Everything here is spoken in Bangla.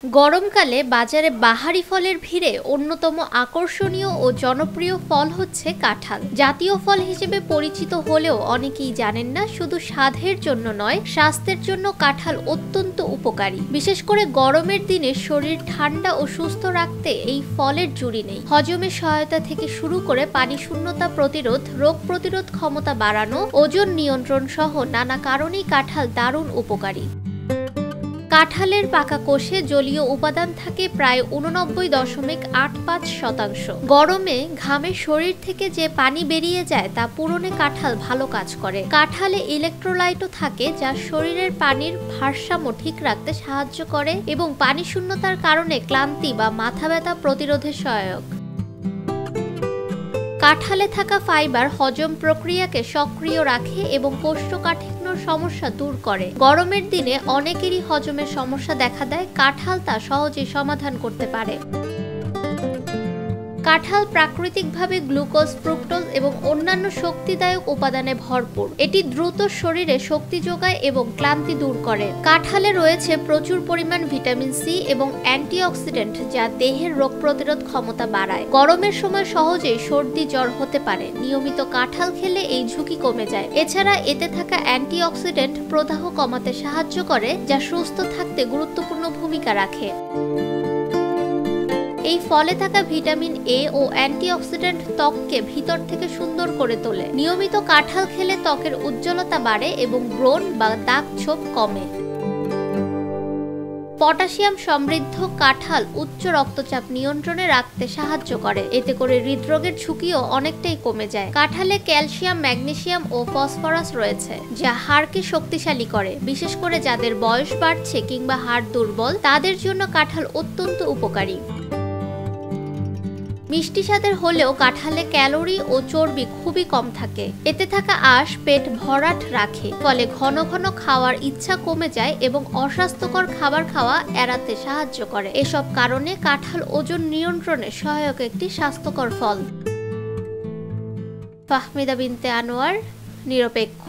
গরমকালে বাজারে বাহারি ফলের ভিড়ে অন্যতম আকর্ষণীয় ও জনপ্রিয় ফল হচ্ছে কাঁঠাল। জাতীয় ফল হিসেবে পরিচিত হলেও অনেকেই জানেন না শুধু স্বাদের জন্য নয়, স্বাস্থ্যের জন্য কাঁঠাল অত্যন্ত উপকারী। বিশেষ করে গরমের দিনে শরীর ঠান্ডা ও সুস্থ রাখতে এই ফলের জুড়ি নেই। হজমে সহায়তা থেকে শুরু করে পানি শূন্যতা প্রতিরোধ, রোগ প্রতিরোধ ক্ষমতা বাড়ানো, ওজন নিয়ন্ত্রণ সহ নানা কারণেই কাঁঠাল দারুণ উপকারী। কাঁঠালের পাকা কোষে জলীয় উপাদান থাকে প্রায় 89.85%। গরমে ঘামে শরীর থেকে যে পানি বেরিয়ে যায় তা পূরণে কাঁঠাল ভালো কাজ করে। কাঁঠালে ইলেকট্রোলাইটও থাকে যা শরীরের পানির ভারসাম্য ঠিক রাখতে সাহায্য করে এবং পানি শূন্যতার কারণে ক্লান্তি বা মাথা ব্যথা প্রতিরোধে সহায়ক। কাঁঠালে থাকা ফাইবার হজম প্রক্রিয়াকে সক্রিয় রাখে এবং কোষ্ঠকাঠিন্যর সমস্যা দূর করে। গরমের দিনে অনেকেরই হজমের সমস্যা দেখা দেয়, কাঁঠাল তা সহজেই সমাধান করতে পারে। কাঁঠাল প্রাকৃতিকভাবে গ্লুকোজ, ফ্রুক্টোজ এবং অন্যান্য শক্তিদায়ক উপাদানে ভরপুর। এটি দ্রুত শরীরে শক্তি যোগায় এবং ক্লান্তি দূর করে। কাঁঠালে রয়েছে প্রচুর পরিমাণ ভিটামিন সি এবং অ্যান্টিঅক্সিডেন্ট যা দেহের রোগ প্রতিরোধ ক্ষমতা বাড়ায়। গরমের সময় সহজেই সর্দি জ্বর হতে পারে, নিয়মিত কাঁঠাল খেলে এই ঝুঁকি কমে যায়। এছাড়া এতে থাকা অ্যান্টিঅক্সিডেন্ট প্রদাহ কমাতে সাহায্য করে, যা সুস্থ থাকতে গুরুত্বপূর্ণ ভূমিকা রাখে। এই ফলে থাকা ভিটামিন এ ও অ্যান্টিঅক্সিডেন্ট ত্বককে ভিতর থেকে সুন্দর করে তোলে। নিয়মিত কাঁঠাল খেলে ত্বকের উজ্জ্বলতা বাড়ে এবং ব্রণ বা দাগ ছোপ কমে। পটাশিয়াম সমৃদ্ধ কাঁঠাল উচ্চ রক্তচাপ নিয়ন্ত্রণে রাখতে সাহায্য করে। এতে করে হৃদরোগের ঝুঁকিও অনেকটাই কমে যায়। কাঁঠালে ক্যালসিয়াম, ম্যাগনেসিয়াম ও ফসফরাস রয়েছে যা হাড়কে শক্তিশালী করে। বিশেষ করে যাদের বয়স বাড়ছে কিংবা হাড় দুর্বল তাদের জন্য কাঁঠাল অত্যন্ত উপকারী। মিষ্টি স্বাদের হলেও কাঁঠালে ক্যালোরি ও চর্বি খুবই কম থাকে। এতে থাকা আঁশ পেট ভরাট রাখে, ফলে ঘন ঘন খাওয়ার ইচ্ছা কমে যায় এবং অস্বাস্থ্যকর খাবার খাওয়া এড়াতে সাহায্য করে। এসব কারণে কাঁঠাল ওজন নিয়ন্ত্রণে সহায়ক একটি স্বাস্থ্যকর ফল। ফাহমিদা বিনতে আনোয়ার, নিরপেক্ষ।